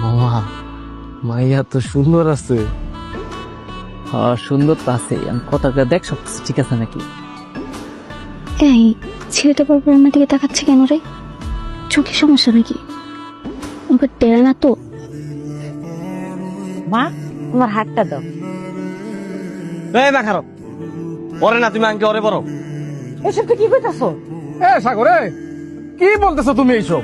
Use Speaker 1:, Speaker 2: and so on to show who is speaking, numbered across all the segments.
Speaker 1: মামা মাইয়া তো সুন্দর আছে।
Speaker 2: সুন্দর তো আছে, আমি কথাটা দেখ সবকিছু ঠিক আছে নাকি।
Speaker 3: এই ছেলেটা পরপর আমার দিকে তাকাচ্ছে কেন রে? চোখে সমস্যা নাকি? ওকে টেরা না তো?
Speaker 2: মা তোমার হাতটা দাও।
Speaker 1: এই মা খারাপ পরে না, তুমি আঙ্কে ওরে বড়।
Speaker 2: এসব তো কি কইতাছো?
Speaker 4: এ সাগরে কি বলতেছো তুমি এইসব?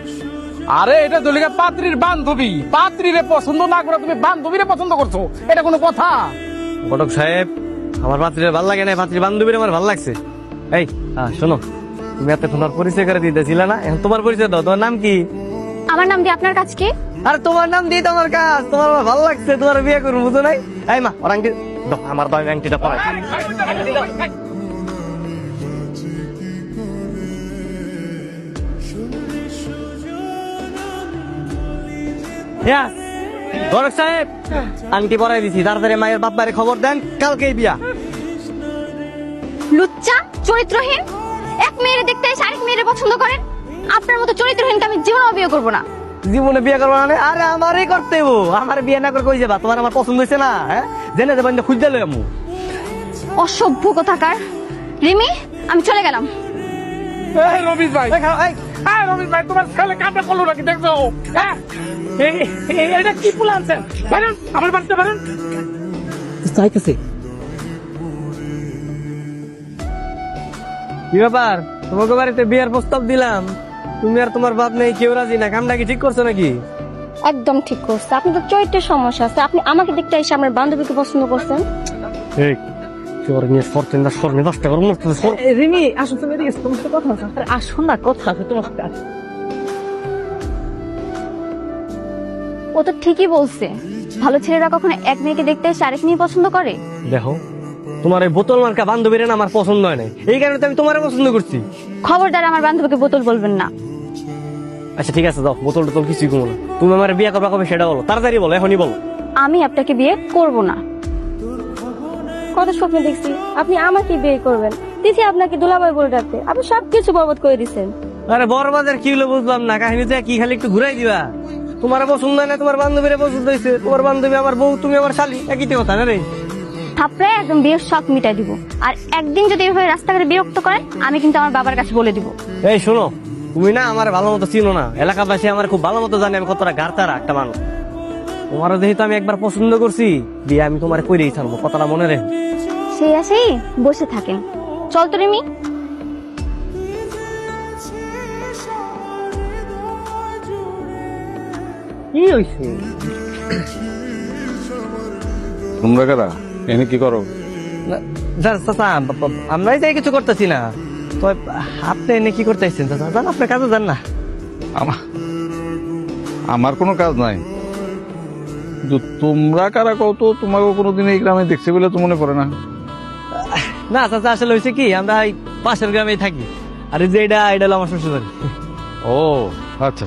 Speaker 4: আরে এটা দলিকা পাত্রীর বান্ধবী, পাত্রীরে পছন্দ না করে তুমি বান্ধবীরে পছন্দ করছো, এটা কোনো কথা?
Speaker 1: ঘটক সাহেব, আমার পাত্রীর ভাল লাগে না, পাত্রীর বান্ধবীর আমার ভাল লাগছে। এই শোনো, তুমি এতক্ষণ আর পরিচয় করে দিতেছিলে না, এখন তোমার পরিচয় দাও। তোমার নাম কি?
Speaker 3: আমার নাম দিয়ে আপনার কাজ কি?
Speaker 1: আরে তোমার নাম দিয়ে তোমার কাজ, তোমার আমার ভালো লাগছে, তোমার বিয়ে করবো, বুঝো নাই? এই মা ওর আংটি দাও, আমার দাও আংটিটা পরাই। ঘটক সাহেব, আংটি পরাই দিছি, তাড়াতাড়ি মায়ের বাপ্পারে খবর দেন, কালকেই বিয়া।
Speaker 3: লুচ্চা চরিত্রহীন, এক মেয়েরে দেখতে এসে আরেক মেয়েরে পছন্দ করেন। আপনার মতো চরিত্রহীনকে আমি জীবনেও বিয়ে করবো না।
Speaker 1: জীবনে বিয়ে করবো না? আরে আমারই করতে হইবো, আমার বিয়ে না করে কই যাবা? তোমার আমার পছন্দ হয়েছে না? হ্যাঁ, জেনে দেবেন খুঁজতে লই আমু।
Speaker 3: অসভ্য কোথাকার। রিমি, আমি চলে গেলাম।
Speaker 4: এই রবিশ ভাই, রবিশ ভাই, তোমার ছেলে কাঁদে পড়লো নাকি দেখছো? হ্যাঁ, এটা কি ফুল আনছেন? পারেন আমার বাড়িতে পারেন?
Speaker 2: চাইতেছে
Speaker 1: কি ব্যাপার, তোমাকে বাড়িতে বিয়ের প্রস্তাব দিলাম, তুমি আর তোমার বাপ নেই, কেউ রাজি না, কামটা কি ঠিক করছো নাকি?
Speaker 3: একদম ঠিক করছে। আপনি তো চরিত্রের সমস্যা আছে। আপনি আমাকে দেখতে এসে আমার বান্ধবীকে পছন্দ করছেন।
Speaker 1: এই তোর নিয়ে সরতে না, সর নিয়ে দশটা করুন।
Speaker 2: রিমি, আসো তুমি এদিকে, তোমার সাথে কথা আছে। আরে আসো না, কথা আছে তোমার সাথে।
Speaker 3: ও তো ঠিকই বলছে, ভালো ছেলেরা কখনো এক মেয়েকে দেখতে এসে আরেক মেয়ে পছন্দ করে?
Speaker 1: দেখো, তোমার এই বোতল মার্কা বান্ধবীর না আমার পছন্দ হয় না, এই কারণে তো আমি তোমার পছন্দ করছি।
Speaker 3: খবরদার আমার বান্ধবীকে বোতল বলবেন না।
Speaker 1: আচ্ছা ঠিক আছে, যাও, বোতল টোতল কিছুই কমো না। তুমি আমার বিয়ে করবা কবে সেটা বলো, তাড়াতাড়ি বলো, এখনই বলো।
Speaker 3: আমি আপনাকে বিয়ে করব না। কত স্বপ্ন দেখছি আপনি আমাকে বিয়ে করবেন, দিদি আপনাকে দুলাভাই বলে ডাকতে, আপনি সবকিছু বরবাদ করে দিচ্ছেন।
Speaker 1: আরে বরবাদের কি হলো বুঝলাম না, কাহিনী তো কি, খালি একটু ঘুরাই দিবা। তোমার পছন্দ হয় না, তোমার বান্ধবীর পছন্দ হয়েছে, তোমার বান্ধবী আমার বউ, তুমি আমার শালি, একই তো কথা না রে?
Speaker 3: থাপড়ায় একদম বিয়ের শখ মিটাই দিব। আর একদিন যদি এভাবে রাস্তাঘাটে বিরক্ত করেন, আমি কিন্তু আমার বাবার কাছে বলে দিব।
Speaker 1: এই শোনো, তুমি না আমার ভালো মতো চিনো না, এলাকাবাসী আমার খুব ভালো মতো জানে আমি কতটা গাড়তারা একটা মানুষ। তোমারও যেহেতু আমি একবার পছন্দ করছি, বিয়ে আমি তোমার করেই ছাড়বো, কথাটা মনে রেখো।
Speaker 3: সেই আসেই বসে থাকেন। চল তো রিমি।
Speaker 1: কি হয়েছে?
Speaker 4: তোমরা কারা এনে কি করো?
Speaker 1: আমরাই তাই কিছু করতেছি না, তো আপনি এনে কি করতেছেন? জান আপনার কাজে যান না।
Speaker 4: আমার কোনো কাজ নাই, কিন্তু তোমরা কারা কত, তোমাকে কোনোদিন এই গ্রামে দেখছে বলে তো মনে পড়ে না।
Speaker 1: না চাচা, আসলে হয়েছে কি, আমরা এই পাশের গ্রামেই থাকি, আর এই যে এটা হলো আমার শ্বশুর বাড়ি।
Speaker 4: ও আচ্ছা,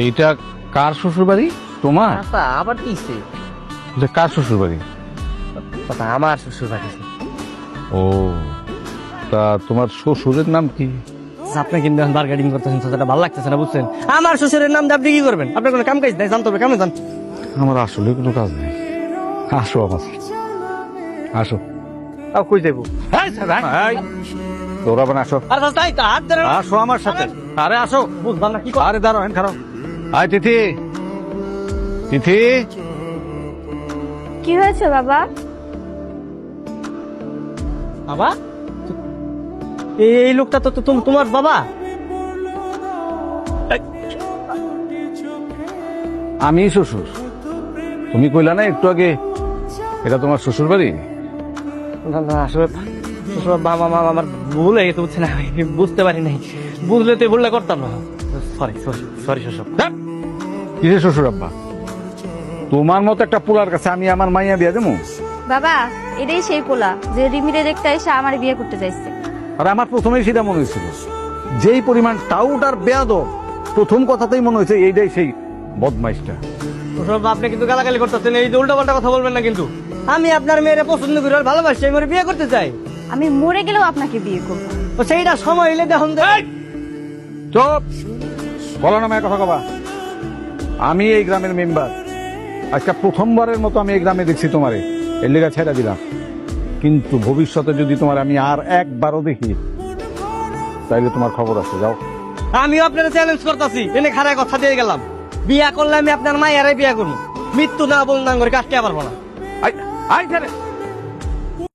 Speaker 4: এইটা কার শ্বশুর বাড়ি? তোমার?
Speaker 1: চাচা আবার কি?
Speaker 4: কার শ্বশুর বাড়ি?
Speaker 1: কথা আমার শ্বশুর বাড়ি।
Speaker 4: ও, তা তোমার শ্বশুরের নাম কি?
Speaker 1: আপনি কিন্তু এখন বার্গেনিং করতেছেন, চাচাটা ভালো লাগতেছে না, বুঝছেন? আমার শ্বশুরের নাম দিয়ে আপনি কি করবেন? আপনার কোনো কাম কাজ নাই, জানতে হবে, কামে যান।
Speaker 4: আমার আসলে কোনো কাজ নেই, আসো আমার আসো।
Speaker 1: কই যাবো?
Speaker 4: তোরা মানে আসো,
Speaker 1: আরে চাচা এই তো হাত ধরে।
Speaker 4: আসো আমার সাথে। আরে আসো,
Speaker 1: বুঝলাম না কি।
Speaker 4: আরে দাঁড়াও, হেন খারাপ। আয় তিথি, তিথি।
Speaker 3: কি হয়েছে বাবা?
Speaker 1: বাবা? এই লোকটা তো তোমার বাবা?
Speaker 4: আমি শ্বশুর, তুমি কইলা না একটু আগে এটা তোমার শ্বশুর বাড়ি?
Speaker 1: না না, আসলে বাবা মা আমার ভুল হয়ে গেছে, বুঝছে না, আমি বুঝতে পারি নাই, বুঝলে তো ভুলটা করতাম না। সরি সরি সরি শ্বশুর।
Speaker 4: কিসের শ্বশুর আব্বা? তোমার মতো একটা পোলার কাছে আমি আমার মাইয়া বিয়া দেবো?
Speaker 3: বাবা, এটাই সেই পোলা যে রিমিরে দেখতে এসে আমার বিয়ে করতে চাইছে।
Speaker 4: আর আমার প্রথমেই সেটা মনে হয়েছিল, যেই পরিমাণ টাউট আর বেয়াদব, প্রথম কথাতেই মনে হয়েছে এইটাই সেই বদমাইশটা।
Speaker 1: আপনি কিন্তু গালাগালি করতেছেন, এই যে উল্টা পাল্টা কথা বলবেন না কিন্তু। আমি আপনার মেয়েরা পছন্দ করি আর ভালোবাসি, আমি বিয়ে করতে চাই।
Speaker 3: আমি মরে গেলেও আপনাকে বিয়ে করবো।
Speaker 1: তো সেইটা সময় এলে দেখুন।
Speaker 4: চুপ, বলো না মেয়ে কথা কবা।
Speaker 5: আমি এই গ্রামের মেম্বার, আজকে প্রথমবারের মতো আমি এই গ্রামে দেখছি তোমারে, এর লেগা ছেড়ে দিলাম। কিন্তু ভবিষ্যতে যদি তোমার আমি আর একবারও দেখি, তাইলে তোমার খবর আছে, যাও।
Speaker 1: আমিও আপনার চ্যালেঞ্জ করতেছি, এনে খারাপ কথা দিয়ে গেলাম, বিয়া করলে আমি আপনার মায়েরাই বিয়া করবো, মৃত্যু না বল না করে কাটতে পারবো না।
Speaker 5: আই আই ছেড়ে